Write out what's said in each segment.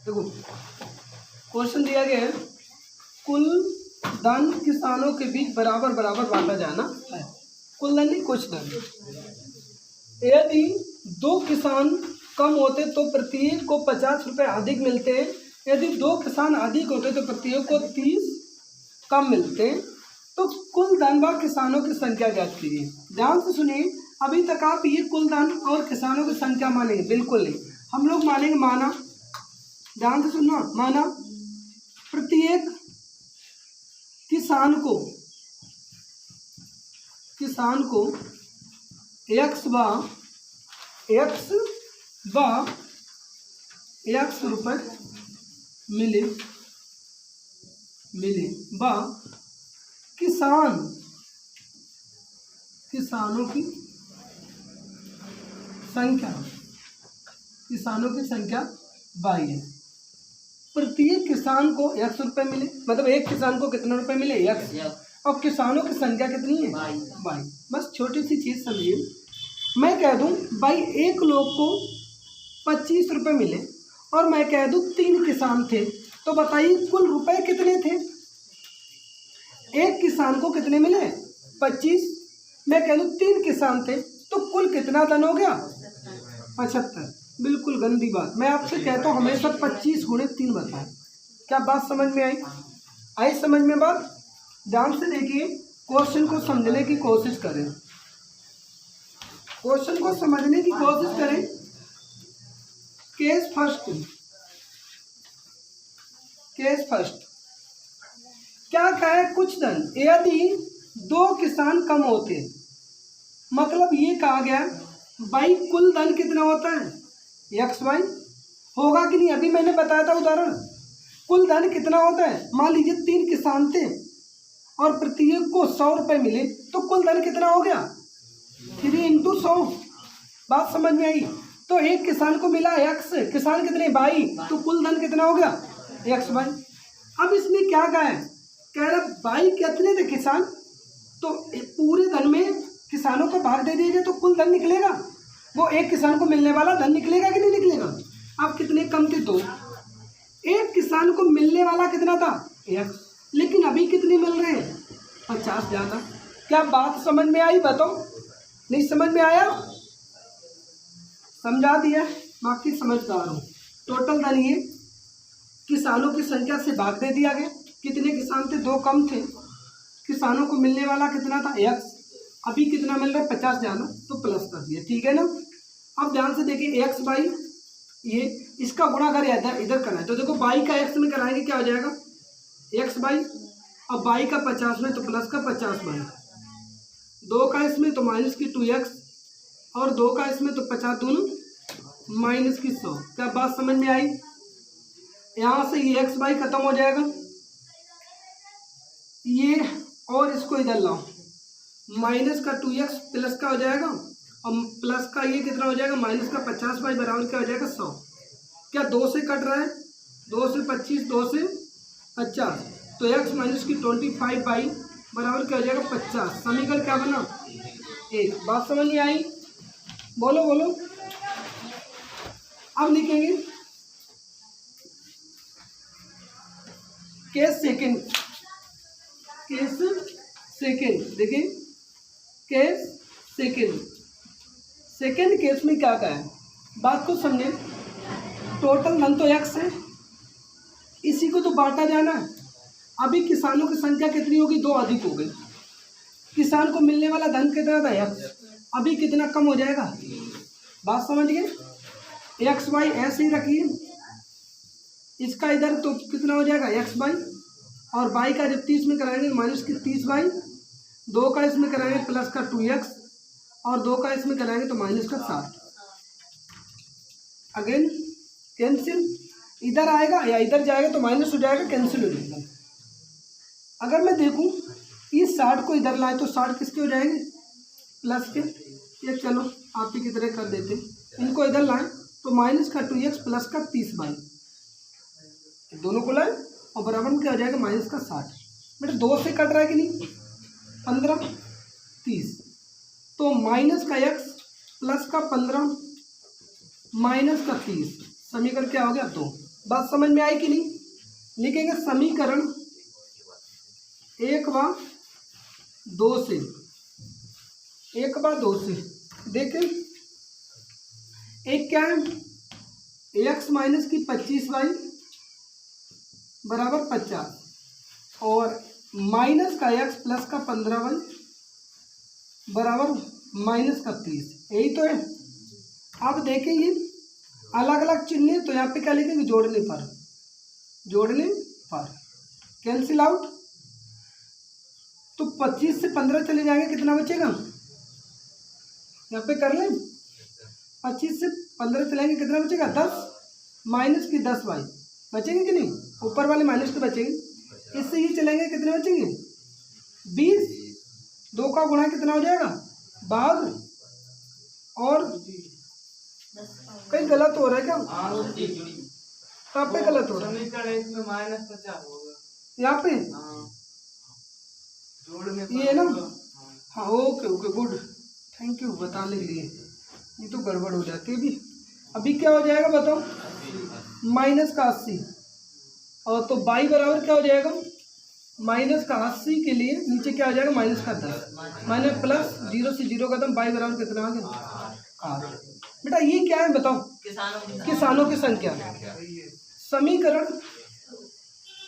देखो क्वेश्चन दिया गया है, कुल धन किसानों के बीच बराबर बराबर बांटा जाना है। कुल धन नहीं, कुछ धन। यदि 2 किसान कम होते तो प्रत्येक को 50 रुपये अधिक मिलते हैं। यदि 2 किसान अधिक होते तो प्रत्येक को 30 कम मिलते हैं। तो कुल धन व किसानों की संख्या ज्ञात कीजिए। ध्यान से सुनिए, अभी तक आप ये कुल धन और किसानों की संख्या मानेंगे? बिल्कुल नहीं, हम लोग मानेंगे माना। ध्यान से सुनना, माना प्रत्येक किसान को x रुपये मिले व किसानों की संख्या 22 है। प्रत्येक किसान को 100 रुपये मिले, मतलब एक किसान को कितने रुपए मिले? 100। और किसानों की संख्या कितनी है? 22। बस छोटी सी चीज़ समझिए, मैं कह दूं भाई एक लोग को 25 रुपये मिले और मैं कह दूं 3 किसान थे, तो बताइए कुल रुपए कितने थे? एक किसान को कितने मिले? 25। मैं कह दूं 3 किसान थे, तो कुल कितना धन हो गया? 75। बिल्कुल गंदी बात। मैं आपसे कहता हूँ हमेशा 25 गुणे 3 बताएं। क्या बात समझ में आई? आई समझ में बात? ध्यान से देखिए, क्वेश्चन को समझने की कोशिश करें। क्वेश्चन को समझने की कोशिश करें। केस फर्स्ट क्या है? कुछ धन यदि 2 किसान कम होते, मतलब ये कहा गया भाई कुल धन कितना होता है? XY होगा कि नहीं? अभी मैंने बताया था उदाहरण, कुल धन कितना होता है? मान लीजिए 3 किसान थे और प्रत्येक को 100 रुपये मिले, तो कुल धन कितना हो गया? 3 × 100। बात समझ में आई? तो एक किसान को मिला X, किसान कितने? 22, तो कुल धन कितना हो गया? XY। अब इसमें क्या कहा है? कह रहा 22 कितने थे किसान, तो पूरे धन में किसानों को भाग दे दीजिए तो कुल धन निकलेगा। वो एक किसान को मिलने वाला धन निकलेगा कि नहीं निकलेगा? अब कितने कम थे? 2। एक किसान को मिलने वाला कितना था? 1, लेकिन अभी कितने मिल रहे हैं? 50 ज़्यादा। क्या बात समझ में आई? बताओ, नहीं समझ में आया? समझा दिया, बाकी समझदार हूँ। टोटल धन ये किसानों की संख्या से भाग दे दिया गया। कितने किसान थे? 2 कम थे। किसानों को मिलने वाला कितना था? 1। अभी कितना मिल रहा है? 50 ज़्यादा, तो प्लस कर दिया। ठीक है ना? अब ध्यान से देखिए, x/, ये इसका गुणा अगर इधर करना है तो देखो 22 का x में कराएंगे, क्या हो जाएगा? x/, और 22 का 50 में तो प्लस का 50/, 2 का इसमें तो माइनस की 2x, और 2 का इसमें तो 50, दोनों माइनस की 100। क्या बात समझ में आई? यहाँ से ये x/, खत्म हो जाएगा, ये और इसको इधर लाओ, माइनस का 2x प्लस का हो जाएगा, और प्लस का ये कितना हो जाएगा? माइनस का 50/, बराबर क्या हो जाएगा? 100। क्या 2 से कट रहा है? 2 से 25, 2 से 50, तो x माइनस की 25/, बराबर क्या हो जाएगा? 50। समीकरण क्या बना? 1। बात समझ नहीं आई? बोलो बोलो। अब लिखेंगे केस सेकंड। देखिए केस सेकंड केस में क्या कहा है? बात को समझे। टोटल धन तो x है, इसी को तो बांटा जाना है। अभी किसानों की संख्या कितनी होगी? 2 अधिक हो गई। किसान को मिलने वाला धन कितना था? x। अभी कितना कम हो जाएगा? बात समझ गए? x/, ऐसे ही रखिए, इसका इधर तो कितना हो जाएगा? x/, और y का जब 30 में कराएंगे माइनस की 30/, 2 का इसमें कराएंगे प्लस का 2x, और 2 का इसमें कराएंगे तो माइनस का 7। अगेन कैंसिल, इधर आएगा या इधर जाएगा तो माइनस हो जाएगा, कैंसिल हो जाएगा। अगर मैं देखूं इस 60 को इधर लाए तो 60 किसके हो जाएंगे? प्लस के। ये चलो आप ही की तरह कर देते, इनको इधर लाएं तो माइनस का 2x प्लस का 30/, दोनों को लाएं और बराबर में क्या हो जाएगा? माइनस का 60। बेटा 2 से कट रहा है कि नहीं? 15, 30, तो माइनस का x प्लस का 15 माइनस का 30, समीकरण क्या हो गया? 2। बात समझ में आई कि नहीं? लिखेंगे समीकरण 1/2 से, 1/2 से देखें एक क्या है, x माइनस की 25y बराबर 50 और माइनस का x प्लस का 15y बराबर माइनस का 30, यही तो है। अब देखेंगे अलग अलग चिन्ह, तो यहाँ पे क्या लिखेंगे, जोड़ने पर, जोड़ने पर कैंसिल आउट, तो 25 से 15 चले जाएंगे, कितना बचेगा, यहाँ पे कर लें, 25 से 15 चलेंगे, कितना बचेगा 10 माइनस की 10y बचेंगे कि नहीं, ऊपर वाले माइनस तो बचेंगे, इससे ही चलेंगे, कितने बचेंगे 20, 2 का गुणा कितना हो जाएगा 12, और कहीं गलत हो रहा है क्या, कहाँ पे गलत हो रहा है, -50 होगा यहाँ पे, ये ना, हाँ okay okay good, thank you बताने के लिए, ये तो गड़बड़ हो जाती है भी। अभी क्या हो जाएगा बताओ, माइनस का 80, और तो बाई बराबर क्या हो जाएगा, माइनस का 80 के लिए नीचे क्या आ जाएगा, माइनस का 10, माइनस प्लस 0 से 0 खत्म, बाई बराबर कितना आ गया 8। बेटा ये क्या है बताओ, किसानों की संख्या, समीकरण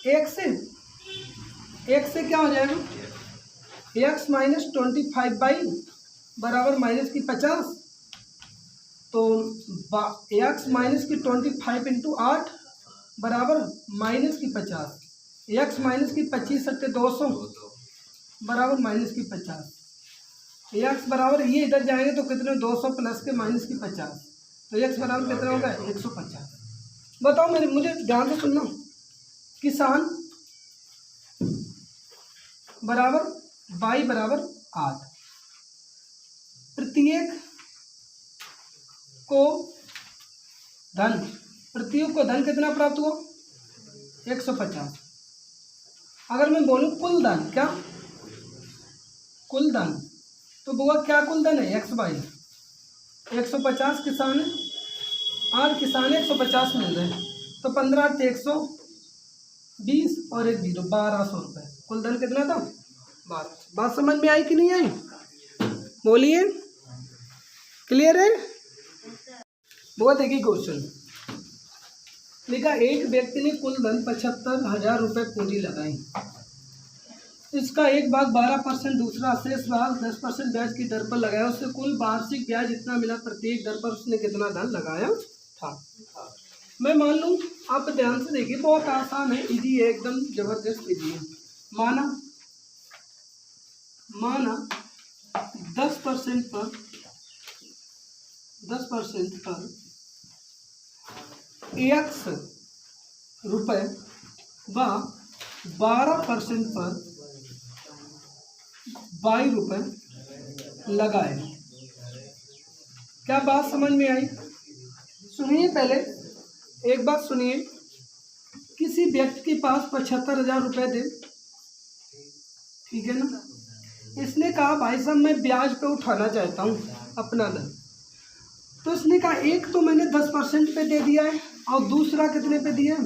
1 से क्या हो जाएगा, x माइनस 25y बराबर माइनस की 50, तो x माइनस की 25 इंटू 8 बराबर माइनस की 50, x माइनस की 25 सत्ते 200 बराबर माइनस की 50, x बराबर ये इधर जाएंगे तो कितने 200 प्लस के माइनस की 50, तो x बराबर कितना होगा 150। बताओ मेरे, मुझे ध्यान से सुनना, किसान बराबर y बराबर 8, प्रत्येक को धन कितना प्राप्त हुआ 150। अगर मैं बोलूं कुल धन, क्या कुल धन, तो बुआ क्या कुल धन है x बाई 150 किसान है, 8 किसान है, 150 मिल रहे हैं, तो 15 8 120 और 1 0 1200 रुपये, कुल धन कितना था 12। बात समझ में आई कि नहीं आई, बोलिए, क्लियर है? बहुत देखिए क्वेश्चन लिखा, एक व्यक्ति ने कुल धन 75,000 रुपये पूंजी लगाई, इसका एक भाग 12%, दूसरा शेष भाग 10% ब्याज की दर पर लगाया, उससे कुल वार्षिक ब्याज इतना मिला, प्रत्येक दर पर उसने कितना धन लगाया था। मैं मान लूँ, आप ध्यान से देखिए, बहुत आसान है, इजी है, एकदम जबरदस्त इजी है। माना 10% पर 1 रुपये व 12% पर 22 रुपये लगाए। क्या बात समझ में आई? सुनिए, पहले एक बात सुनिए, किसी व्यक्ति के पास 75,000 रुपये थे, ठीक है ना, इसने कहा भाई साहब मैं ब्याज पे उठाना चाहता हूँ अपना धन, तो इसने कहा एक तो मैंने 10% पे दे दिया है और दूसरा कितने पे दिया है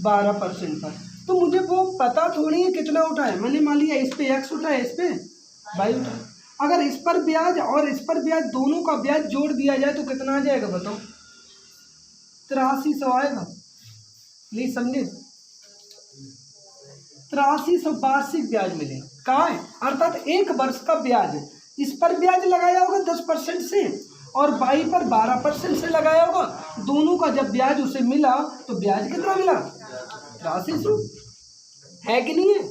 12% पर, तो मुझे वो पता थोड़ी है कितना उठाए, मैंने मान लिया इस पे x उठाया, इस पे y उठाया, अगर इस पर ब्याज और इस पर ब्याज दोनों का ब्याज जोड़ दिया जाए तो कितना आ जाएगा बताओ, 8300 आएगा, नहीं समझे, 8300 वार्षिक ब्याज मिले, कहाँ है, अर्थात एक वर्ष का ब्याज, इस पर ब्याज लगाया होगा 10% से और y पर 12% से लगाया होगा, दोनों का जब ब्याज उसे मिला तो ब्याज कितना मिला 8300, है कि नहीं है?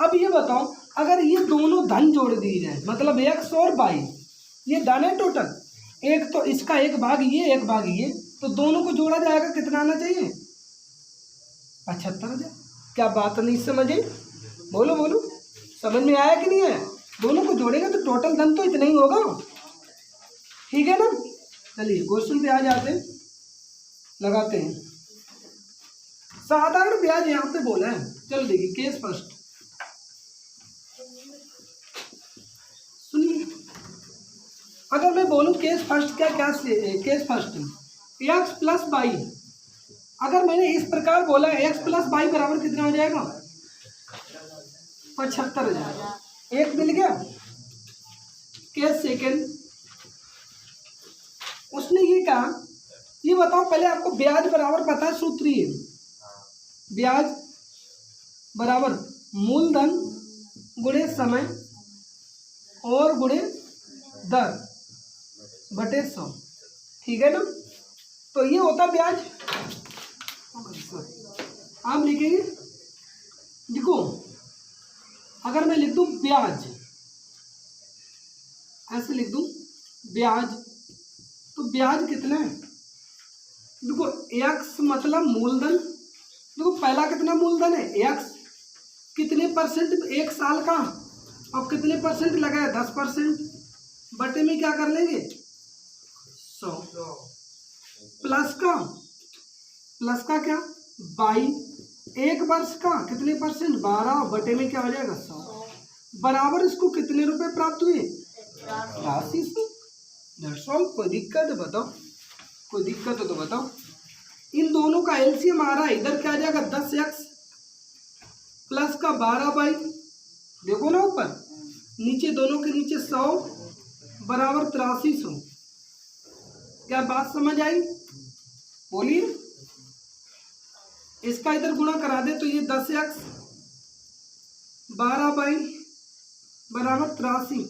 अब ये बताओ, अगर ये दोनों धन जोड़ दिए जाए, मतलब x और y, ये धन है टोटल, एक तो इसका एक भाग ये एक भाग ये, तो दोनों को जोड़ा जाएगा, कितना आना चाहिए 75,000। क्या बात नहीं समझे, बोलो बोलो, समझ में आया कि नहीं है? दोनों को जोड़ेगा तो टोटल धन तो इतना ही होगा, ठीक है ना। चलिए क्वेश्चन पे आ जाते हैं, लगाते हैं। साधारण ब्याज यहाँ पे बोला है, चलो देखिए केस फर्स्ट सुनिए, अगर मैं बोलूं केस फर्स्ट, क्या क्या case first x plus y, अगर मैंने इस प्रकार बोला x प्लस वाई बराबर कितना हो जाएगा 75,000। एक मिल गया। केस सेकेंड, उसने ये कहा, ये बताओ पहले आपको ब्याज बराबर पता है, सूत्र ही है, ब्याज बराबर मूलधन गुणे समय और गुणे दर बटे 100, ठीक है ना। तो ये होता ब्याज। आप लिखेंगे, देखो अगर मैं लिख दूं ब्याज, ऐसे लिख दूं ब्याज, तो ब्याज कितना है, देखो x मतलब मूलधन, देखो पहला कितना मूलधन है x, कितने परसेंट एक साल का, और कितने परसेंट लगा है 10%, बटे में क्या कर लेंगे 100, प्लस का क्या 22, एक वर्ष का कितने परसेंट 12, बटे में क्या हो जाएगा 100, बराबर इसको कितने रुपए प्राप्त हुए 80। That's all. कोई दिक्कत है बताओ, कोई दिक्कत हो तो बताओ। इन दोनों का एलसीएम आ रहा है, इधर क्या आ जाएगा 10x प्लस का 12y, देखो ना ऊपर नीचे, दोनों के नीचे 100 बराबर 8300। क्या बात समझ आई, बोलिए। इसका इधर गुणा करा दे तो ये 10x 12y बराबर 83,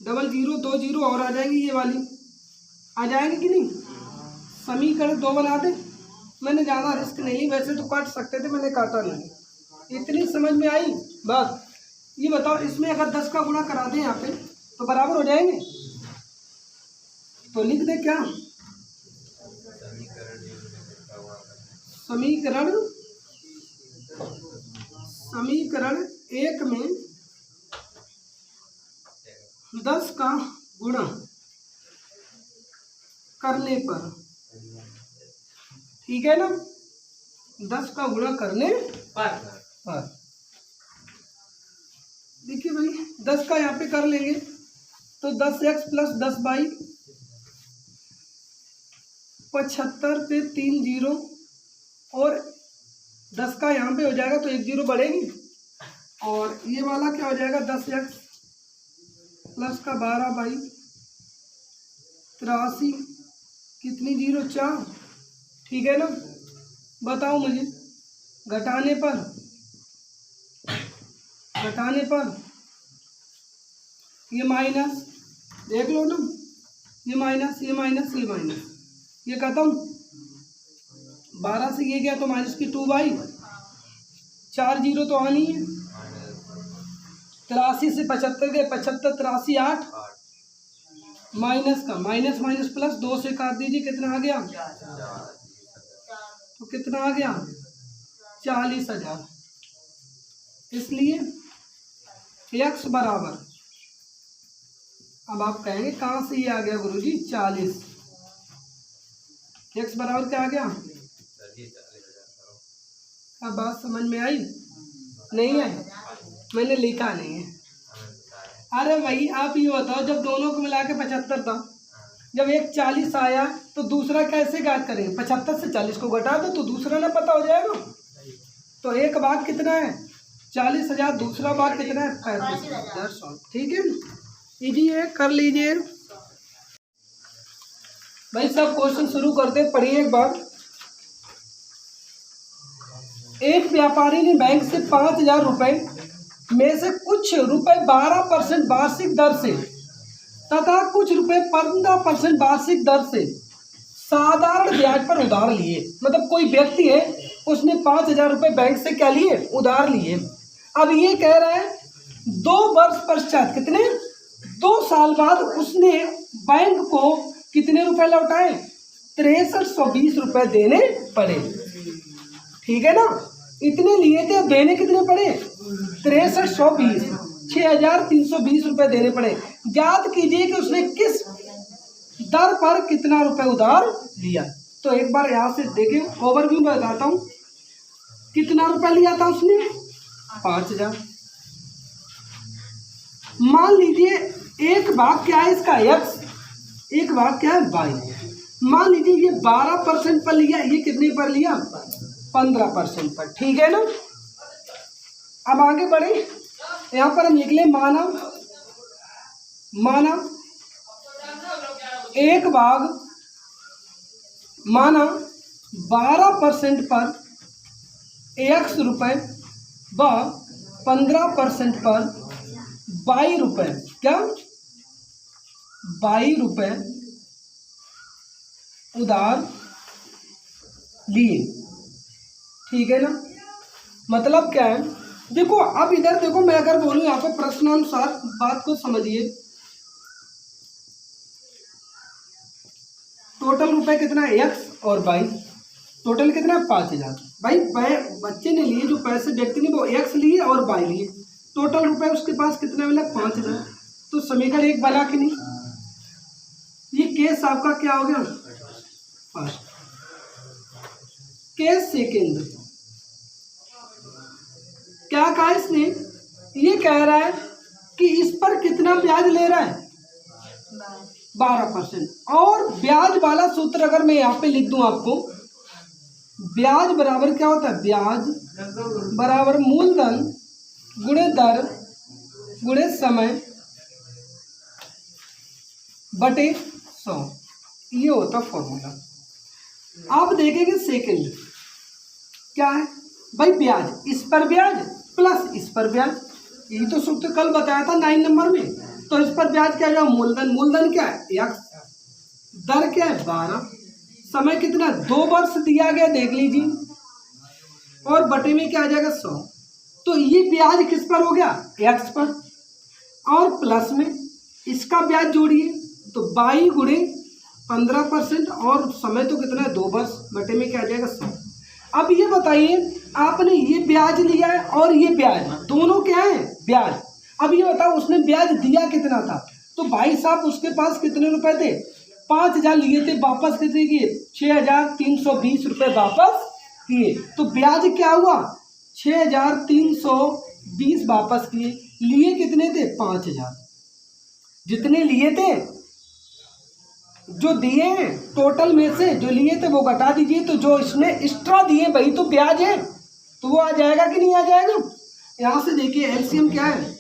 00 2 0 और आ जाएंगी, ये वाली आ जाएंगी कि नहीं। समीकरण 2 बना दे, मैंने ज़्यादा रिस्क नहीं, वैसे तो काट सकते थे, मैंने काटा नहीं। इतनी समझ में आई बात। ये बताओ इसमें अगर 10 का गुणा करा दें यहाँ पे तो बराबर हो जाएंगे, तो लिख दे क्या, समीकरण 1 में 10 का गुणा करने पर, ठीक है ना, 10 का गुणा करने पर देखिए भाई 10 का यहाँ पे कर लेंगे तो 10x प्लस 10y 75 पे 3 0, और 10 का यहाँ पे हो जाएगा तो 1 0 बढ़ेगी, और ये वाला क्या हो जाएगा 10x प्लस का 12y 83, कितनी 0 4, ठीक है ना। बताओ मुझे, घटाने पर ये माइनस, देख लो ना, ये माइनस, ये माइनस, ये माइनस, ये खत्म, 12 से ये गया तो माइनस की 2y, 4 0 तो आनी है, 83 से 75 गए, 75 83 8, माइनस का माइनस माइनस प्लस 2 से काट दीजिए, कितना आ गया, तो कितना आ गया 40,000। इसलिए x बराबर, अब आप कहेंगे कहाँ से ये आ गया गुरुजी 40, x बराबर क्या आ गया, अब बात समझ में आई नहीं है, मैंने लिखा नहीं है। अरे भाई आप ये बताओ, जब दोनों को मिला के 75 था, जब एक 40 आया तो दूसरा कैसे ज्ञात करेंगे, 75 से 40 को घटा दो तो दूसरा ना पता हो जाएगा। तो एक भाग कितना है 40,000, दूसरा भाग कितना है 35,000, ठीक है। इजी है, कर लीजिए भाई। सब क्वेश्चन शुरू करते, पढ़िए एक बार। एक व्यापारी ने बैंक से 5,000 रुपए में से कुछ रुपए 12% वार्षिक दर से तथा कुछ रुपए 15% वार्षिक दर से साधारण ब्याज पर उधार लिए। मतलब कोई व्यक्ति है, उसने 5,000 रुपए बैंक से क्या लिए, उधार लिए। अब ये कह रहा है 2 वर्ष पश्चात, कितने 2 साल बाद उसने बैंक को कितने रुपए लौटाए, 6320 रुपए देने पड़े, ठीक है ना। इतने लिए थे, देने कितने पड़े 6320, 6,320 रुपए देने पड़े। याद कीजिए कि उसने किस दर पर कितना रुपए उधार लिया। तो एक बार यहाँ से देखें, ओवरव्यू में बताता हूँ। कितना रुपए लिया था उसने 5,000। मान लीजिए एक भाग क्या है इसका x, एक भाग क्या है y। मान लीजिए ये 12% पर लिया, ये कितने पर लिया, 15% पर, ठीक है ना। अब आगे बढ़े, यहाँ पर हम लिख लें माना एक भाग, माना 12% पर x रुपये व 15% पर 22 रुपये, क्या 22 रुपये उधार लिए, ठीक है ना। मतलब क्या है, देखो अब इधर देखो, मैं अगर बोलूँ यहाँ पे प्रश्नानुसार बात को समझिए, टोटल रुपए कितना है x और y, टोटल कितना है 5000। भाई बच्चे ने लिए, जो पैसे व्यक्ति ने वो x लिए और y लिए, टोटल रुपए उसके पास कितना मिला 5000। तो समीकरण एक बना कि नहीं, ये केस आपका क्या हो गया फर्स्ट। केस सेकेंड क्या कहा इसने, ये कह रहा है कि इस पर कितना ब्याज ले रहा है 12%। और ब्याज वाला सूत्र अगर मैं यहाँ पे लिख दूं आपको, ब्याज बराबर क्या होता है, ब्याज बराबर मूलधन गुणे दर गुणे समय बटे 100, ये होता फॉर्मूला। आप देखेंगे सेकंड क्या है भाई, ब्याज इस पर ब्याज प्लस इस पर ब्याज, यही तो सूत्र कल बताया था 9 नंबर में। तो इस पर ब्याज क्या है, मूलधन क्या है x, दर क्या है 12, समय कितना 2 वर्ष दिया गया देख लीजिए, और बटे में क्या आ जाएगा 100। तो ये ब्याज किस पर हो गया x पर, और प्लस में इसका ब्याज जोड़िए तो 22 गुणे 15%, और समय तो कितना है 2 वर्ष, बटे में क्या आ जाएगा 100। अब ये बताइए, आपने ये ब्याज लिया है और ये ब्याज, दोनों क्या है ब्याज। अब ये बताओ उसने ब्याज दिया कितना था, तो भाई साहब उसके पास कितने रुपए थे 5000 लिए थे, वापस कितने किए 6320 रुपये वापस किए। तो ब्याज क्या हुआ 6320 वापस किए, लिए कितने थे 5000, जितने लिए थे जो दिए हैं टोटल में से जो लिए थे वो घटा दीजिए, तो जो इसने एक्स्ट्रा दिए वही तो ब्याज है, तो वो आ जाएगा कि नहीं आ जाएगा। यहाँ से देखिए एलसीएम क्या है,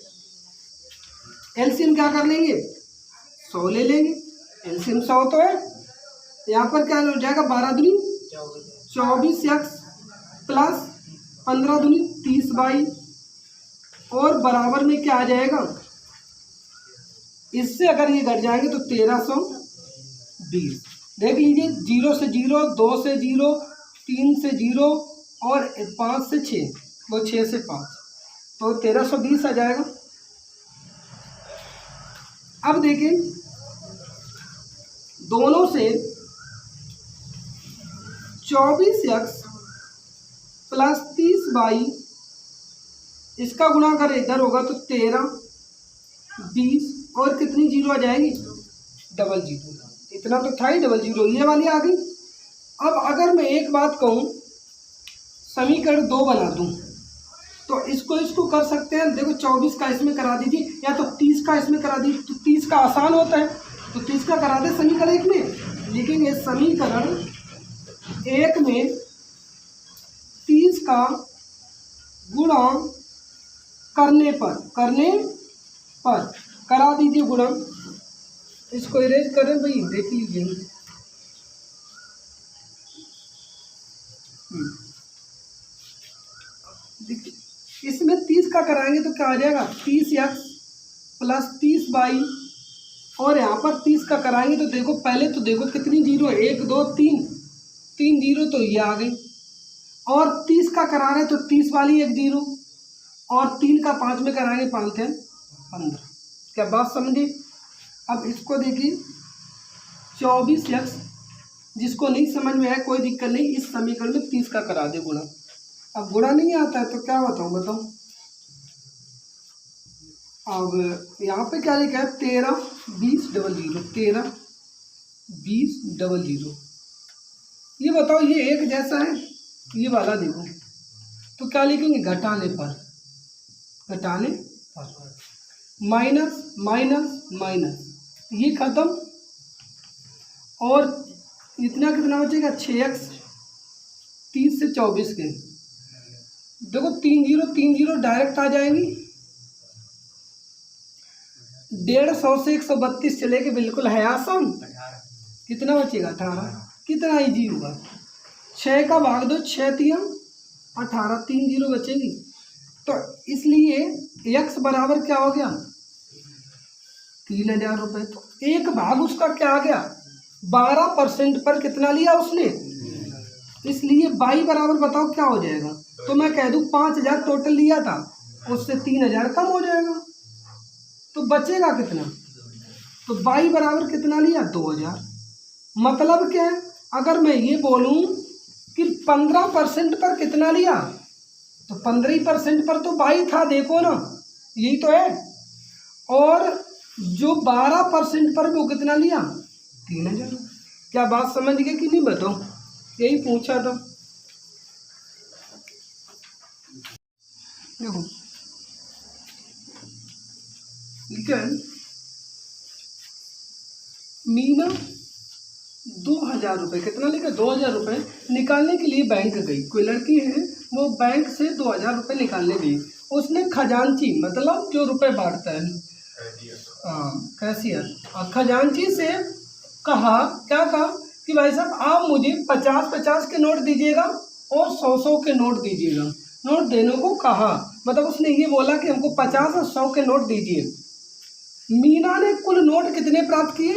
एलसीएम क्या कर लेंगे 100 ले लेंगे, एलसीएम 100 तो है, यहाँ पर क्या हो जाएगा 12 दूनी 24x प्लस 15 दूनी 30y, और बराबर में क्या आ जाएगा, इससे अगर ये घट जाएंगे तो 1320। देख लीजिए 0 से 0, 2 से 0, 3 से 0 और 5 से 6, वो 6 से 5, तो 1320 आ जाएगा। अब देखिए दोनों से 24x प्लस 30y, इसका गुणा अगर इधर होगा तो 13 20, और कितनी जीरो आ जाएगी 00, इतना तो था ही 00, ये वाली आ गई। अब अगर मैं एक बात कहूँ, समीकरण 2 बना दूँ, तो इसको कर सकते हैं, देखो 24 का इसमें करा दीजिए, या तो 30 का इसमें करा दीजिए, तो 30 का आसान होता है, तो 30 का करा दे समीकरण 1 में, लिखेंगे समीकरण 1 में 30 का गुणा करने पर करा दीजिए गुणा, इसको इरेज करें भाई, देख लीजिए इसमें 30 का कराएंगे तो क्या आ जाएगा 30x प्लस 30y, और यहाँ पर 30 का कराएंगे तो देखो पहले तो देखो कितनी जीरो, 1 2 3 जीरो, तो ये आ गई, और 30 का करा रहे तो 30 वाली 1 जीरो, और 3 का 5 में कराएंगे 5 थे 15। क्या बात समझे। अब इसको देखिए 24x, जिसको नहीं समझ में आया कोई दिक्कत नहीं, इस समीकरण में 30 का करा दे गुणा। अब गुणा नहीं आता है तो क्या बताऊँ, अब यहाँ पे क्या लिखा है 13 20 00, 13 20 00, ये बताओ ये एक जैसा है, ये वाला देखो तो क्या लिखेंगे घटाने पर माइनस माइनस माइनस, ये खत्म, और इतना कितना बचेगा 6x 30 से 24 के, देखो 3 जीरो डायरेक्ट आ जाएंगी। 150 से 132 चले के बिल्कुल है आसान। कितना बचेगा 18। कितना इजी हुआ, 6 का भाग दो, 6 तिया 18, 3 जीरो बचेगी। तो इसलिए x बराबर क्या हो गया 3000 रुपये। तो एक भाग उसका क्या आ गया 12% पर कितना लिया उसने, इसलिए y बराबर बताओ क्या हो जाएगा। तो मैं कह दूं 5000 टोटल लिया था, उससे 3000 कम हो जाएगा, तो बचेगा कितना। तो y बराबर कितना लिया 2000। मतलब क्या है, अगर मैं ये बोलूं कि 15% पर कितना लिया, तो 15% पर तो y था, देखो ना यही तो है। और जो 12% पर वो कितना लिया 3000। क्या बात समझ गए कि नहीं बताओ, यही पूछा था। देखो लेकिन मीना 2000 रुपये, कितना लेकर 2000 रुपये निकालने के लिए बैंक गई। कोई लड़की है वो बैंक से 2000 रुपये निकालने गई। उसने खजांची मतलब जो रुपए बांटता है, कैशियर, खजांची से कहा, क्या कहा कि भाई साहब आप मुझे 50-50 के नोट दीजिएगा और 100-100 के नोट दीजिएगा। नोट देने को कहा, मतलब उसने ये बोला कि हमको 50 और 100 के नोट दीजिए। मीना ने कुल नोट कितने प्राप्त किए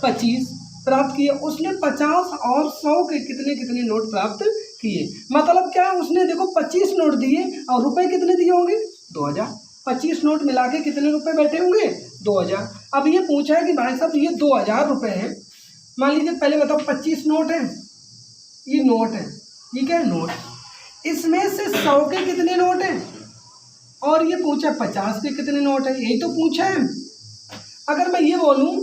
25 प्राप्त किए। उसने 50 और 100 के कितने कितने नोट प्राप्त किए। मतलब क्या है, उसने देखो 25 नोट दिए और रुपए कितने दिए होंगे 2000। 25 नोट मिला के कितने रुपए बैठे होंगे 2000। अब ये पूछा है कि भाई साहब ये 2000 रुपये हैं, मान लीजिए पहले बताओ 25 नोट है, ये नोट है, ये क्या है नोट, इसमें से 100 के कितने नोट हैं, और ये पूछा 50 के कितने नोट है, यही तो पूछा है। अगर मैं ये बोलूं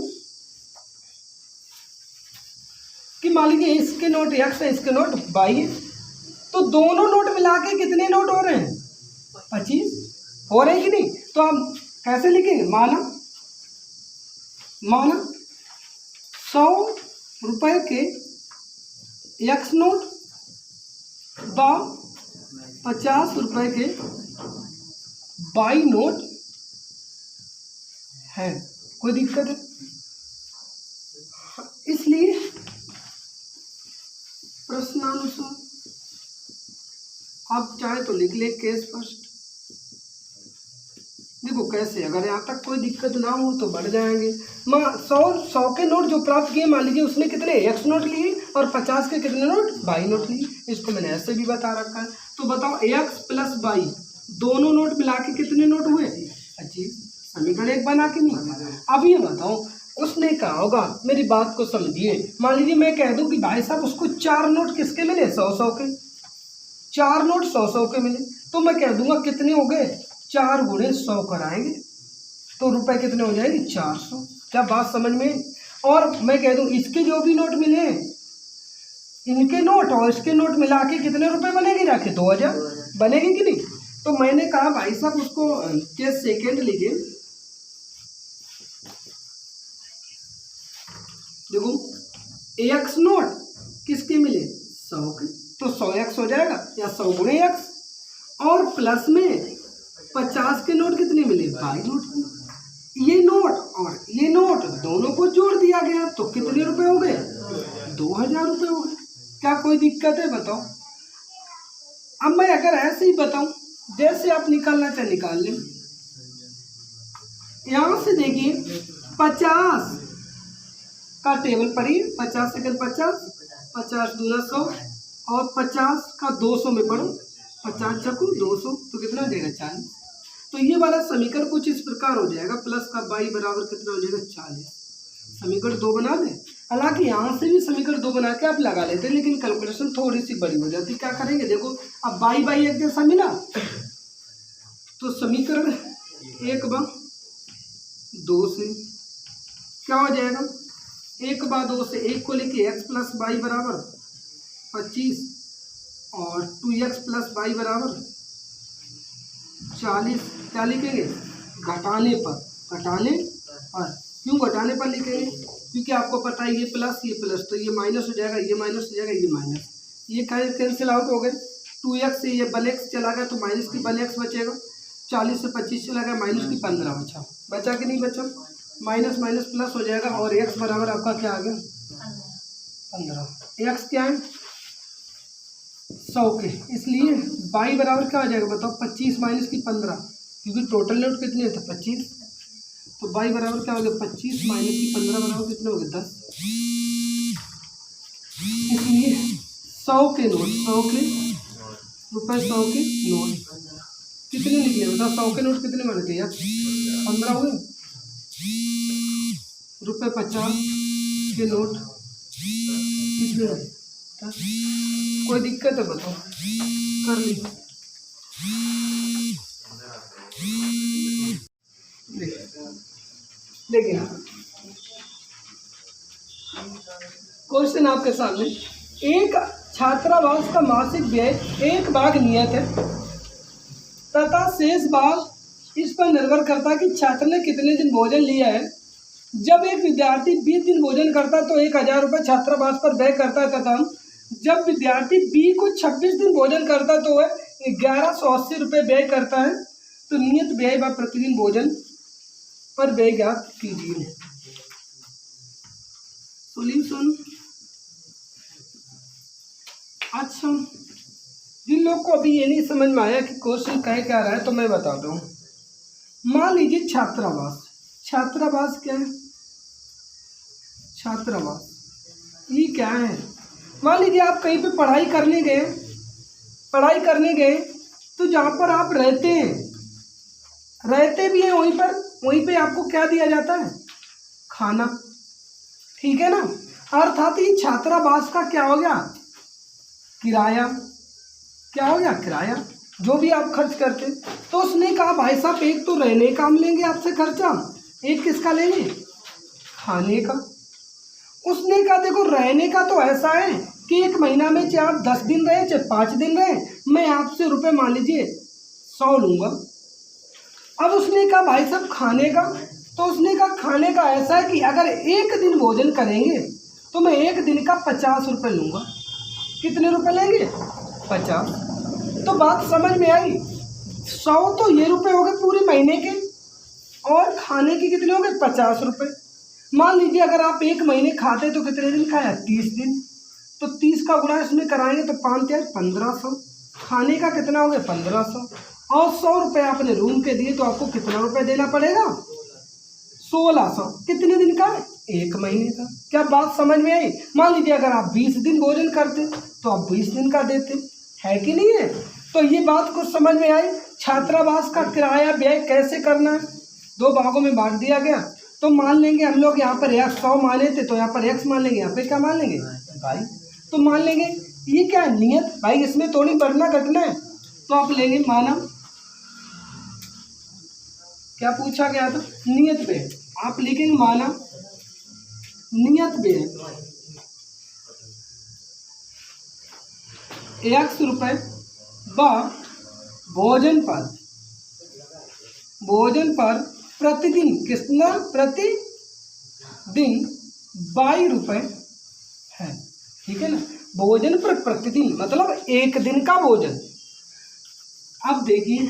कि मान लीजिए इसके नोट x है, इसके नोट y है, तो दोनों नोट मिला के कितने नोट हो रहे हैं 25 हो रहे हैं कि नहीं। तो आप कैसे लिखेंगे, माना 100 रुपए के x नोट व 50 रुपए के y नोट है। कोई दिक्कत है, इसलिए प्रश्नानुसार आप चाहे तो लिख ले केस फर्स्ट। देखो कैसे, अगर यहाँ तक कोई दिक्कत ना हो तो बढ़ जाएंगे। 100 के नोट जो प्राप्त किए, मान लीजिए उसने कितने x नोट लिए और 50 के कितने नोट y नोट लिए, इसको मैंने ऐसे भी बता रखा है। तो बताओ x प्लस y दोनों नोट मिला के कितने नोट हुए 25। समीकरण एक बना के नहीं। अब ये बताओ उसने कहा होगा, मेरी बात को समझिए, मान लीजिए मैं कह दूं कि भाई साहब उसको 4 नोट किसके मिले 100-100 के, 4 नोट 100-100 के मिले, तो मैं कह दूंगा कितने हो गए 4 गुणे 100 कराएंगे तो रुपए कितने हो जाएंगे 400। क्या बात समझ में। और मैं कह दूं इसके जो भी नोट मिले, इनके नोट और इसके नोट मिला के कितने रुपए बनेगी, रखे 2000 बनेगी कि नहीं। तो मैंने कहा भाई साहब उसको के सेकेंड लीजिए। देखो x नोट किसके मिले 100 के, तो 100x हो जाएगा या 100 गुणे x, और प्लस में 50 के नोट कितने मिले y नोट। ये नोट और ये नोट दोनों को जोड़ दिया गया तो कितने रुपए हो गए 2000 रुपये हो गए। क्या कोई दिक्कत है बताओ। अब मैं अगर ऐसे ही बताऊं, जैसे आप निकालना चाहे निकाल लें। यहां से देखिए 50 का टेबल पर ही 50 सेकंड 50 दूना 100 और 50 का 200 में पढ़ो, 50 चकू 200 तो कितना देगा 40। तो ये वाला समीकरण कुछ इस प्रकार हो जाएगा, प्लस का y बराबर कितना हो जाएगा 40। समीकरण 2 बना दें। हालांकि यहाँ से भी समीकरण 2 बना के आप लगा लेते हैं, लेकिन कैलकुलेशन थोड़ी सी बड़ी हो जाती। क्या करेंगे, देखो अब y एक जैसा मिला तो समीकरण 1/2 से क्या हो जाएगा, 1/2 से 1 को लेके x प्लस वाई बराबर 25 और 2x प्लस वाई बराबर 40। क्या लिखेंगे, घटाने पर। क्यों घटाने पर लिखेंगे, क्योंकि आपको पता है ये प्लस तो ये माइनस हो जाएगा, ये माइनस हो जाएगा, ये माइनस, ये कैंसिल आउट हो गए। 2x से ये 1x चला गया तो माइनस की 1x बचेगा। 40 से 25 चला गया, माइनस की 15 बचा कि नहीं बचा? माइनस माइनस प्लस हो जाएगा और x बराबर आपका क्या आ गया? 15। x क्या है? 100 के, इसलिए y बराबर क्या हो जाएगा बताओ? 25 माइनस की 15, क्योंकि टोटल नोट कितने थे? 25। तो y बराबर क्या हो गया? 25 माइनस की 15 बराबर कितने हो गए? 10। इसलिए 100 के नोट, 100 के रुपये, 100 के नोट कितने निकले बताओ? 100 के नोट कितने बने थे यार? 15 हुए। रुपये 50 के नोट कितने हुए? 10। कोई दिक्कत है बताओ? कर ली। देखिए क्वेश्चन आपके सामने, एक छात्रावास का मासिक व्यय 1 भाग नियत है तथा शेष भाग इस पर निर्भर करता है कि छात्र ने कितने दिन भोजन लिया है। जब एक विद्यार्थी 20 दिन भोजन करता है तो 1000 रुपये छात्रावास पर व्यय करता है, तथा जब विद्यार्थी बी को 26 दिन भोजन करता है तो वह 1180 रुपये व्यय करता है। तो नियत व्यय व प्रतिदिन भोजन पर व्यय ज्ञात कीजिए। सॉल्यूशन। अच्छा, जिन लोग को अभी ये नहीं समझ में आया कि क्वेश्चन कह क्या रहा है तो मैं बता दूं। मान लीजिए छात्रावास, छात्रावास क्या है? छात्रावास ये क्या है? मान लीजिए आप कहीं पे पढ़ाई करने गए तो जहाँ पर आप रहते भी हैं वहीं पे आपको क्या दिया जाता है? खाना, ठीक है ना। अर्थात ये छात्रावास का क्या हो गया? किराया। क्या हो गया? किराया, जो भी आप खर्च करते। तो उसने कहा भाई साहब एक तो रहने का हम लेंगे आपसे खर्चा, एक किसका लेंगे? खाने का। उसने कहा देखो रहने का तो ऐसा है कि 1 महीना में चाहे आप 10 दिन रहे चाहे 5 दिन रहे, मैं आपसे रुपये मान लीजिए 100 लूँगा। अब उसने कहा भाई साहब खाने का, तो उसने कहा खाने का ऐसा है कि अगर 1 दिन भोजन करेंगे तो मैं 1 दिन का 50 रुपये लूँगा। कितने रुपए लेंगे? 50। तो बात समझ में आई? 100 तो ये रुपए हो गए पूरे महीने के, और खाने के कितने हो गए? 50 रुपये। मान लीजिए अगर आप 1 महीने खाते तो कितने दिन खाया? 30 दिन। तो 30 का गुणा इसमें कराएंगे तो 5 या 1500। खाने का कितना हो गया? 1500। और 100 रुपये आपने रूम के दिए तो आपको कितना रुपये देना पड़ेगा? 1600। कितने दिन का? 1 महीने का। क्या बात समझ में आई? मान लीजिए अगर आप 20 दिन भोजन करते तो आप 20 दिन का देते, है कि नहीं है? तो ये बात कुछ समझ में आई? छात्रावास का किराया व्यय कैसे करना है? 2 भागों में बांट दिया गया। तो मान लेंगे हम लोग यहाँ पर 100 माने थे तो यहाँ पर x मान लेंगे, यहाँ पे क्या मान लेंगे? भाई। तो मान लेंगे ये क्या है? नियत। भाई इसमें थोड़ी बढ़ना घटना है, तो आप लेंगे माना। क्या पूछा गया था? नियत व्यय। आप लिखेंगे माना नियत व्यय x रुपये व भोजन पर प्रतिदिन कितना? प्रतिदिन 22 रुपये है, ठीक है ना। भोजन पर प्रतिदिन मतलब 1 दिन का भोजन। अब देखिए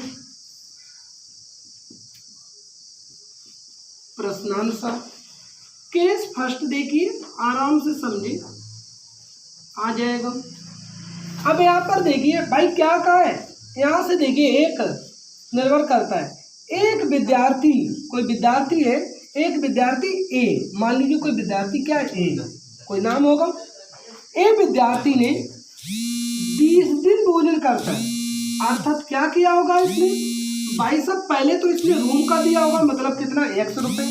प्रश्नानुसार केस फर्स्ट, देखिए आराम से समझिए, आ जाएगा। अब यहाँ पर देखिए भाई क्या कहा है, यहाँ से देखिए एक निर्भर करता है। एक विद्यार्थी, कोई विद्यार्थी है, एक विद्यार्थी ए, मान लीजिए कोई विद्यार्थी क्या है? ए, कोई नाम होगा। ए विद्यार्थी ने 20 दिन भोजन करता है। अर्थात क्या किया होगा इसने? भाई साहब पहले तो इसने रूम का दिया होगा, मतलब कितना? 100 रुपये,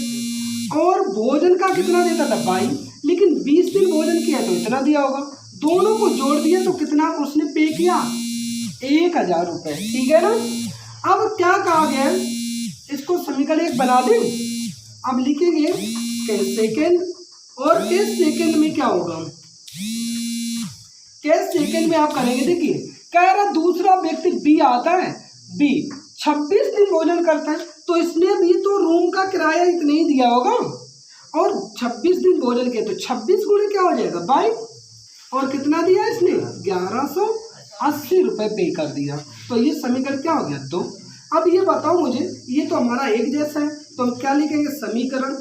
और भोजन का कितना देता था? 22। लेकिन 20 दिन भोजन किया तो इतना दिया होगा। दोनों को जोड़ दिया तो कितना उसने पे किया? 1000 रुपये, ठीक है ना। अब क्या कहा गया है? इसको समीकरण 1 बना दें। अब लिखेंगे कैश सेकेंड, और कैश सेकेंड में क्या होगा? कैश सेकेंड में आप करेंगे, देखिए कह रहा दूसरा व्यक्ति बी आता है, बी 26 दिन भोजन करता है, तो इसने भी तो रूम का किराया इतना ही दिया होगा। और 26 दिन भोजन किया तो 26 गुणे क्या हो जाएगा 22, और कितना दिया इसने 1180 रुपये पे कर दिया। तो ये समीकरण क्या हो गया 2। अब ये बताओ मुझे, ये तो हमारा एक जैसा है, तो हम क्या लिखेंगे, समीकरण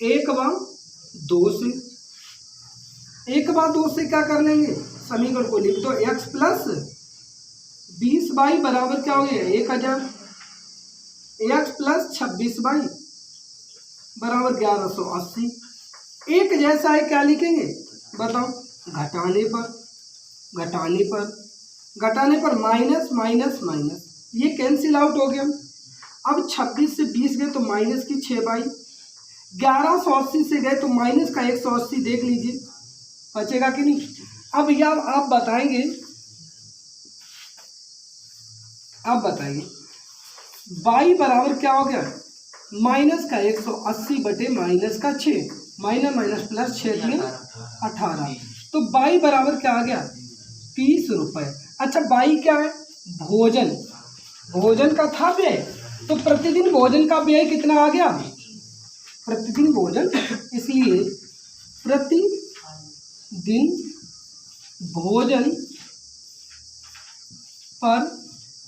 1/2 से, 1/2 से क्या कर लेंगे, समीकरण को लिख दो, x प्लस 20y बराबर क्या हो गया 1000, x प्लस 26y बराबर 1180। एक जैसा है, क्या लिखेंगे बताओ, घटाने पर माइनस माइनस माइनस, ये कैंसिल आउट हो गया। अब 26 से 20 गए तो माइनस की 6y, 1180 से गए तो माइनस का 180, देख लीजिए बचेगा कि नहीं। अब यह आप बताएंगे, y बराबर क्या हो गया, माइनस का 180 बटे माइनस का 6, माइनस माइनस प्लस 6 दिए 18, तो y बराबर क्या आ गया 30 रुपये। अच्छा y क्या है, भोजन का था व्यय, तो प्रतिदिन भोजन का व्यय कितना आ गया, प्रतिदिन भोजन, इसलिए प्रतिदिन भोजन पर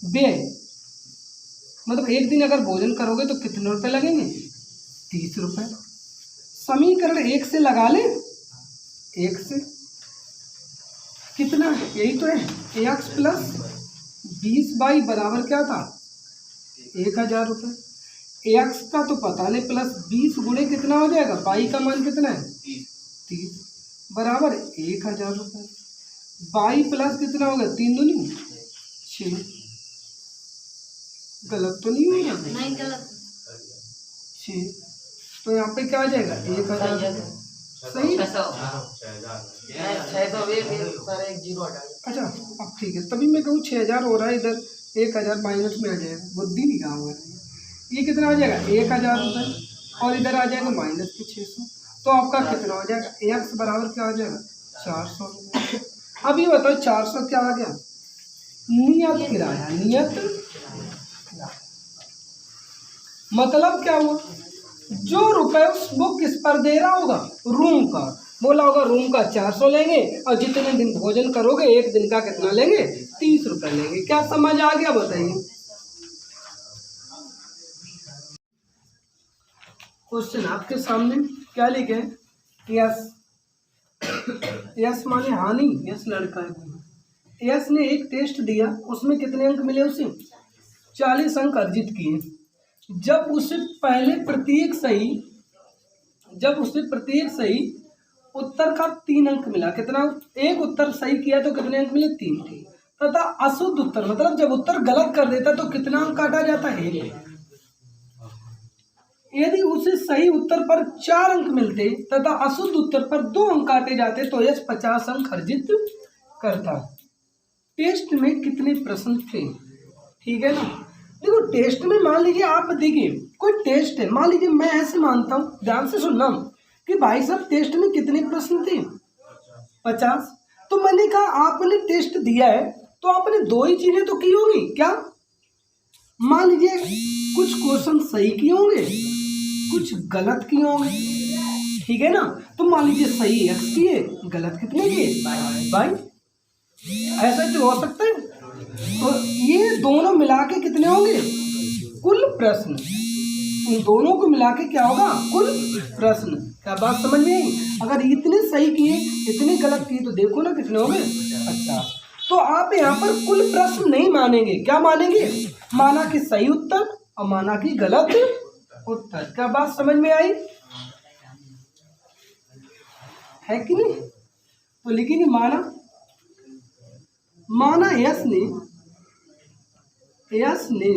व्यय, मतलब एक दिन अगर भोजन करोगे तो कितने रुपए लगेंगे 30 रुपये। समीकरण 1 से लगा ले, 1 से कितना है, यही तो है, x प्लस 20y बराबर क्या था 1000 रुपये। x का तो पता नहीं, प्लस 20 गुणे कितना हो जाएगा, y का मान कितना है 30 बराबर 1000 रुपये। y प्लस कितना होगा 3 दूनी 6, गलत तो नहीं होगा, नहीं गलत 6, तो यहाँ पे क्या आ जाएगा 1000, सही। अच्छा अब ठीक है, तभी मैं कहूँ 6000 हो रहा है, इधर 1000 माइनस में आ जाएगा, बुद्धि नहीं कहाँ हुआ है। ये कितना आ जाएगा 1000 रुपये, और इधर आ जाएगा माइनस के 600, तो आपका कितना हो जाएगा, x बराबर क्या हो जाएगा 400 रुपये। अब ये बताओ 400 क्या आ गया, नियत किराया, मतलब क्या हुआ, जो रुपए वो किस पर दे रहा होगा, रूम का, बोला होगा रूम का 400 लेंगे, और जितने दिन भोजन करोगे एक दिन का कितना लेंगे 30 रुपए लेंगे। क्या समझ आ गया बताइए। क्वेश्चन आपके सामने क्या लिखे, यस, यस माने हानि, यस लड़का है, यस ने एक टेस्ट दिया, उसमें कितने अंक मिले उसे 40 अंक अर्जित किए। जब उसे प्रत्येक सही उत्तर का 3 अंक मिला, कितना, एक उत्तर सही किया तो कितने अंक मिले 3 थे, तथा अशुद्ध उत्तर, मतलब जब उत्तर गलत कर देता तो कितना अंक काटा जाता है। यदि उसे सही उत्तर पर 4 अंक मिलते तथा अशुद्ध उत्तर पर 2 अंक काटे जाते तो यश 50 अंक अर्जित करता। टेस्ट में कितने प्रश्न थे, ठीक है ना। देखो टेस्ट में मान लीजिए, आप देखिए कोई टेस्ट है, मान लीजिए मैं ऐसे मानता हूँ, ध्यान से सुनना, कि भाई साहब टेस्ट में कितने प्रश्न थे 50, तो मैंने कहा आपने टेस्ट दिया है तो आपने 2 ही चीजें तो की होंगी, क्या, मान लीजिए कुछ क्वेश्चन सही किए होंगे, कुछ गलत किए होंगे, ठीक है ना। तो मान लीजिए सही x किए, गलत कितने किए बाई, ऐसा तो हो सकता है। तो ये दोनों मिला के कितने होंगे कुल प्रश्न, इन दोनों को मिला के क्या होगा कुल प्रश्न। क्या बात समझ में आई। अगर इतने सही किए इतने गलत किए तो देखो ना कितने होंगे। अच्छा तो आप यहाँ पर कुल प्रश्न नहीं मानेंगे, क्या मानेंगे, माना कि सही उत्तर और माना कि गलत उत्तर। क्या बात समझ में आई है कि नहीं। तो लिखेंगे माना यस ने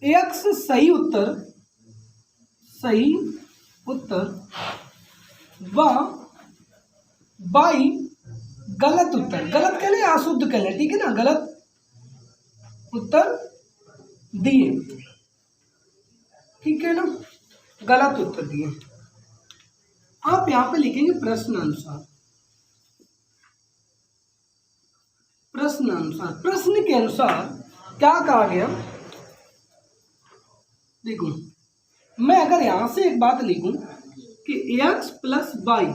एक्स सही उत्तर व बाई गलत उत्तर, गलत कह लें अशुद्ध कह लें, ठीक है ना, गलत उत्तर दिए, ठीक है ना, गलत उत्तर दिए। आप यहां पे लिखेंगे प्रश्न अनुसार, प्रश्न के अनुसार क्या कहा गया। देखो मैं अगर यहाँ से एक बात लिखूं कि x प्लस वाई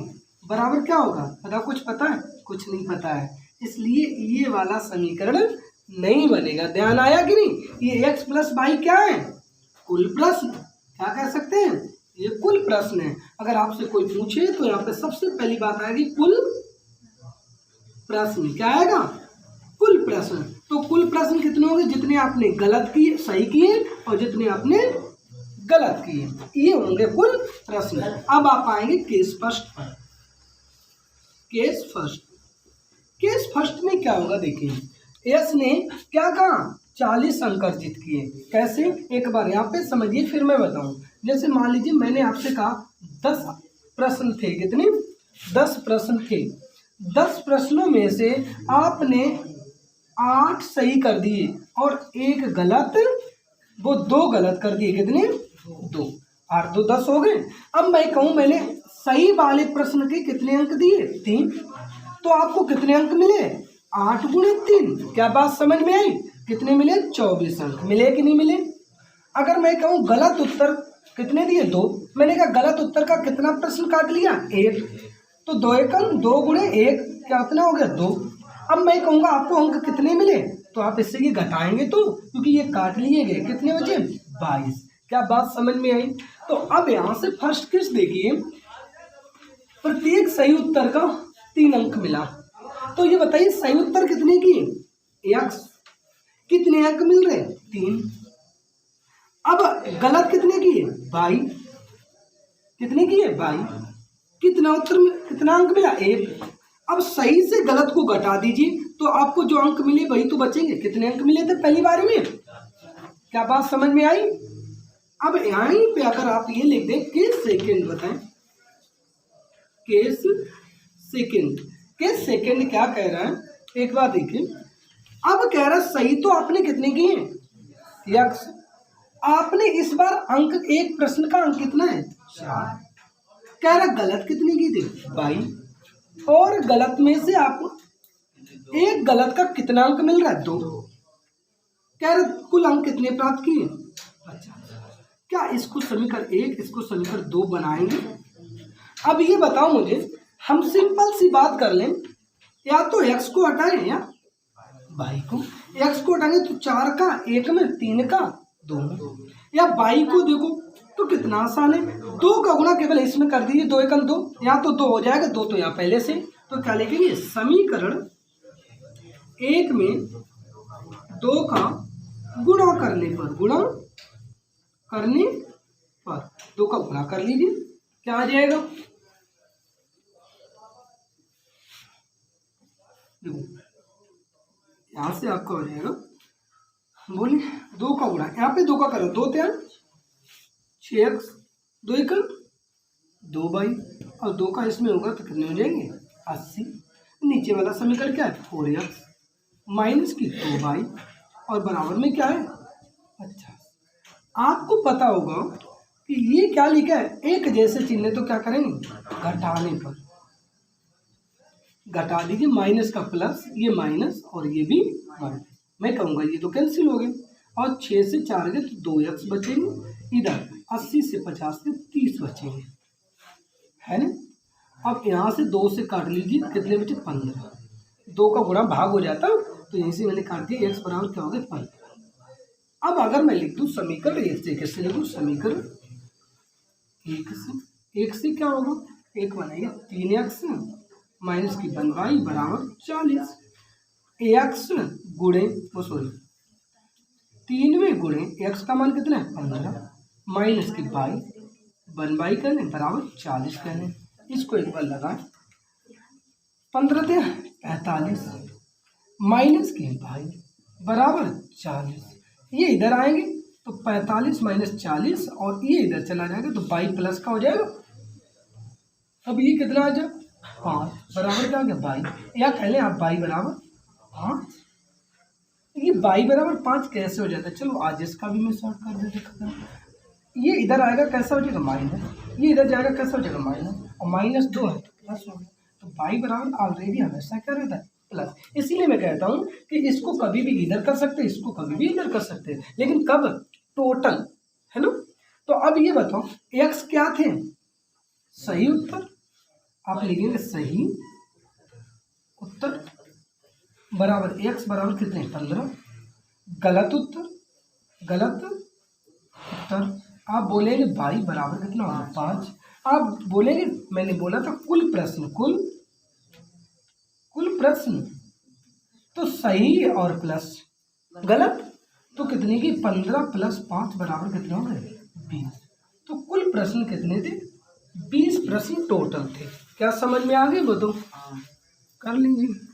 बराबर क्या होगा, बताओ कुछ पता है? कुछ नहीं पता है, इसलिए ये वाला समीकरण नहीं बनेगा। ध्यान आया कि नहीं? ये x प्लस वाई क्या है? कुल प्रश्न, क्या कह सकते हैं? ये कुल प्रश्न है। अगर आपसे कोई पूछे तो यहाँ पे सबसे पहली बात आएगी कुल प्रश्न। क्या आएगा? कुल प्रश्न। तो कुल प्रश्न कितने होंगे? जितने आपने गलत किए, सही किए, और जितने आपने गलत किए, ये होंगे कुल प्रश्न। अब आप आएंगे केस फर्स्ट पर। केस फर्स्ट, केस फर्स्ट में क्या होगा? देखिए एस ने क्या कहा? 40 अंक अर्जित किए। कैसे? एक बार यहाँ पे समझिए, फिर मैं बताऊं। जैसे मान लीजिए मैंने आपसे कहा 10 प्रश्न थे। कितने? 10 प्रश्न थे। 10 प्रश्नों में से आपने 8 सही कर दिए और एक गलत, वो 2 गलत कर दिए। कितने? 2। 8 2 10 हो गए। अब मैं कहूँ मैंने सही वाले प्रश्न के कितने अंक दिए? 3। तो आपको कितने अंक मिले? 8 गुणे 3। क्या बात समझ में आई? कितने मिले? 24 अंक। मिले कि नहीं मिले? अगर मैं कहूँ गलत उत्तर कितने दिए? 2। मैंने कहा गलत उत्तर का कितना प्रश्न काट लिया? 1। तो 2 एकम 2 गुणे 1 कितना हो गया? 2। अब मैं कहूँगा आपको अंक कितने मिले, तो आप इससे ये घटाएंगे तो, क्योंकि ये काट लिए गए। कितने बचे? 22। क्या बात समझ में आई? तो अब यहाँ से फर्स्ट केस देखिए, प्रत्येक सही उत्तर का 3 अंक मिला। तो ये बताइए सही उत्तर कितने किए? x। कितने अंक मिल रहे? 3। अब गलत कितने किए? y। कितने किए? y। कितना उत्तर में कितना अंक मिला? 1। अब सही से गलत को घटा दीजिए तो आपको जो अंक मिले वही तो बचेंगे। कितने अंक मिले थे पहली बार में? क्या बात समझ में आई? अब यहीं पे अगर आप ये लिख दें केस सेकंड, बताएं केस सेकंड। केस सेकंड क्या कह रहा है? एक बार देखिए, अब कह रहा है सही तो आपने कितने किए? x। आपने इस बार अंक, एक प्रश्न का अंक कितना है? 4। कह रहा गलत कितने की थे? 22। और गलत में से आपको एक गलत का कितना अंक मिल रहा है? 2। कह रहा कुल अंक कितने प्राप्त किए? 50। क्या इसको समीकरण 1, इसको समीकरण 2 बनाएंगे? अब ये बताओ मुझे, हम सिंपल सी बात कर लें, या तो x को हटाएं या y को। x को हटाएंगे तो 4 का 1 में, 3 का 2 में, या y को देखो तो कितना आसान है, 2 का गुणा केवल इसमें कर दीजिए, 2 एकम 2, यहाँ तो 2 हो जाएगा, 2 तो यहाँ पहले से। तो क्या लिखेंगे? समीकरण 1 में 2 का गुणा करने पर, 2 का गुणा कर लीजिए, क्या आ जाएगा? यहाँ से आपका हो जाएगा, बोलिए 2 का गुणा, यहाँ पे 2 का करो, 2 3 6x, 2 एकम 2 y, और 2 का इसमें होगा तो कितने हो जाएंगे? 80। नीचे वाला समीकरण क्या है? 4x माइनस की 2y, और बराबर में क्या है? 50। आपको पता होगा कि ये क्या लिखा है? एक जैसे चिन्ह, तो क्या करेंगे? घटाने पर घटा दीजिए, माइनस का प्लस, ये माइनस और ये भी माइनस। मैं कहूँगा ये तो कैंसिल हो गए, और 6 से 4 गए तो 2x बचेंगे। इधर 80 से 50 से 30 बचेंगे, है ना? अब यहाँ से 2 से काट लीजिए, कितने बचे? 15। 2 का गुणा भाग हो जाता, तो यहीं से मैंने काट दिया, x बराबर क्या हो गया? 15। अब अगर मैं लिख दूँ समीकरण 1 से, कैसे लिखूँ? समीकरण 1 से क्या होगा? 1 बनाइए, 3x माइनस की 1y बराबर 40। x गुणे, वो सॉरी 3 में गुणे x का मान कितना है? 15 माइनस की y, 1y करने बराबर 40 करने। इसको एक बार लगाएं, 15 थे 45 माइनस की y बराबर 40। ये इधर आएंगे तो 45 माइनस 40, और ये इधर चला जाएगा तो y प्लस का हो जाएगा। अब ये कितना आ जाए? 5 बराबर क्या हो गया? y, या कह लें आप y बराबर 5। ये y बराबर 5 कैसे हो जाता है? चलो आज इसका भी मैं सॉल्व कर देते खत्म। ये इधर आएगा कैसा हो जाएगा? माइनस, ये इधर जाएगा कैसा हो जाएगा? माइनस, और माइनस 2 है तो प्लस हो गया। तो y बराबर ऑलरेडी हमेशा क्या रहता है? प्लस। इसीलिए मैं कहता हूँ कि इसको कभी भी इधर कर सकते हैं, इसको कभी भी इधर कर सकते हैं, लेकिन कब? टोटल, है ना? तो अब ये बताओ x क्या थे? सही उत्तर। आप लिखेंगे सही उत्तर बराबर x बराबर कितने? 15। गलत उत्तर, गलत उत्तर। आप बोलेंगे भाई बराबर कितना होगा? 5। आप बोलेंगे मैंने बोला था कुल प्रश्न, कुल प्रश्न तो सही और प्लस, गलत तो कितने की? 15 प्लस 5 बराबर कितने हो गए? 20। तो कुल प्रश्न कितने थे? 20 प्रश्न टोटल थे। क्या समझ में आ गए? बताओ, कर लीजिए।